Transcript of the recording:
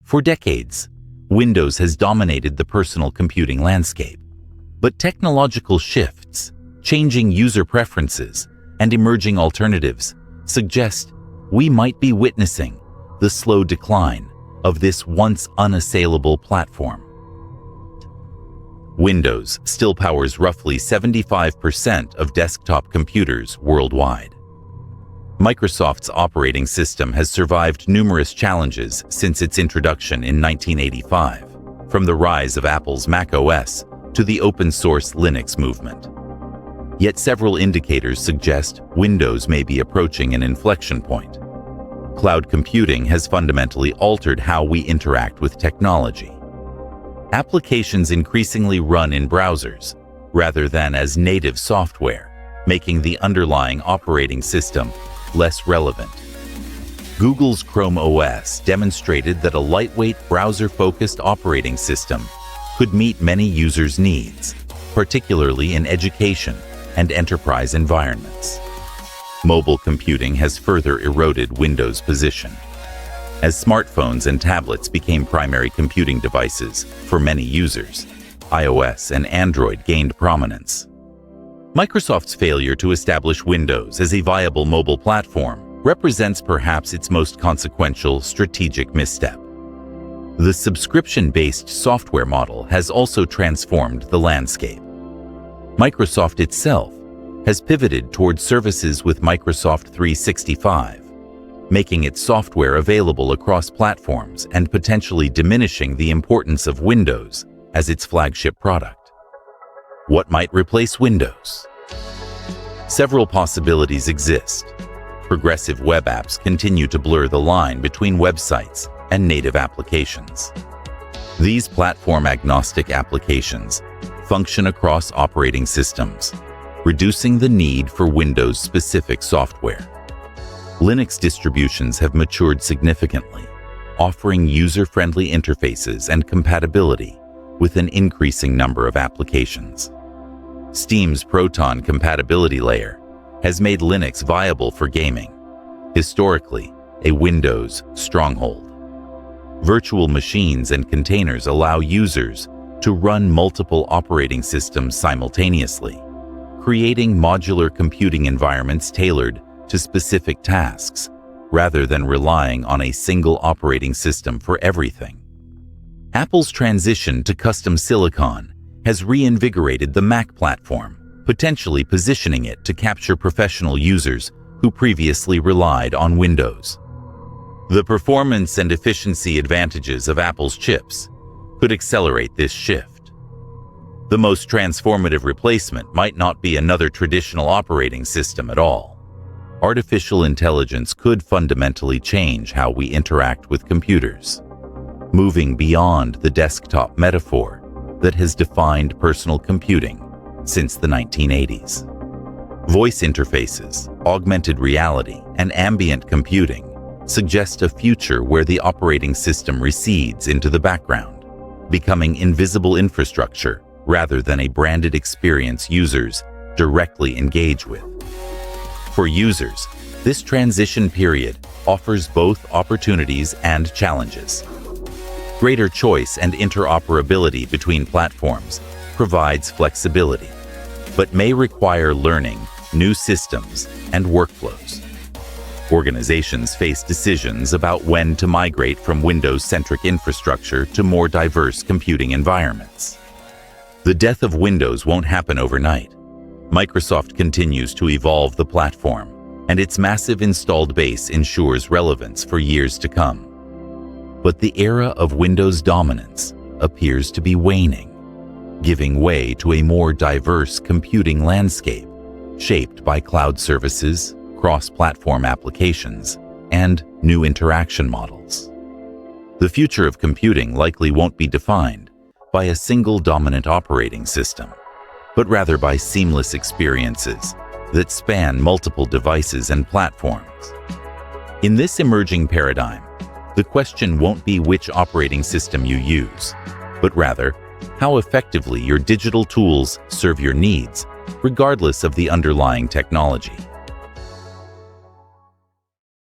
For decades, Windows has dominated the personal computing landscape. But technological shifts, changing user preferences, and emerging alternatives suggest we might be witnessing the slow decline of this once unassailable platform. Windows still powers roughly 75% of desktop computers worldwide. Microsoft's operating system has survived numerous challenges since its introduction in 1985, from the rise of Apple's macOS to the open-source Linux movement. Yet several indicators suggest Windows may be approaching an inflection point. Cloud computing has fundamentally altered how we interact with technology. Applications increasingly run in browsers rather than as native software, making the underlying operating system less relevant. Google's Chrome OS demonstrated that a lightweight browser-focused operating system could meet many users' needs, particularly in education and enterprise environments. Mobile computing has further eroded Windows' position. As smartphones and tablets became primary computing devices for many users, iOS and Android gained prominence. Microsoft's failure to establish Windows as a viable mobile platform represents perhaps its most consequential strategic misstep. The subscription-based software model has also transformed the landscape. Microsoft itself has pivoted toward services with Microsoft 365, making its software available across platforms and potentially diminishing the importance of Windows as its flagship product. What might replace Windows? Several possibilities exist. Progressive web apps continue to blur the line between websites and native applications. These platform-agnostic applications function across operating systems, reducing the need for Windows-specific software. Linux distributions have matured significantly, offering user-friendly interfaces and compatibility with an increasing number of applications. Steam's Proton compatibility layer has made Linux viable for gaming, historically a Windows stronghold. Virtual machines and containers allow users to run multiple operating systems simultaneously, creating modular computing environments tailored to specific tasks, rather than relying on a single operating system for everything. Apple's transition to custom silicon has reinvigorated the Mac platform, potentially positioning it to capture professional users who previously relied on Windows. The performance and efficiency advantages of Apple's chips could accelerate this shift. The most transformative replacement might not be another traditional operating system at all. Artificial intelligence could fundamentally change how we interact with computers, moving beyond the desktop metaphor that has defined personal computing since the 1980s. Voice interfaces, augmented reality, and ambient computing suggest a future where the operating system recedes into the background, becoming invisible infrastructure rather than a branded experience users directly engage with. For users, this transition period offers both opportunities and challenges. Greater choice and interoperability between platforms provides flexibility, but may require learning new systems and workflows. Organizations face decisions about when to migrate from Windows-centric infrastructure to more diverse computing environments. The death of Windows won't happen overnight. Microsoft continues to evolve the platform, and its massive installed base ensures relevance for years to come. But the era of Windows dominance appears to be waning, giving way to a more diverse computing landscape shaped by cloud services, cross-platform applications, and new interaction models. The future of computing likely won't be defined by a single dominant operating system, but rather by seamless experiences that span multiple devices and platforms. In this emerging paradigm, the question won't be which operating system you use, but rather how effectively your digital tools serve your needs, regardless of the underlying technology.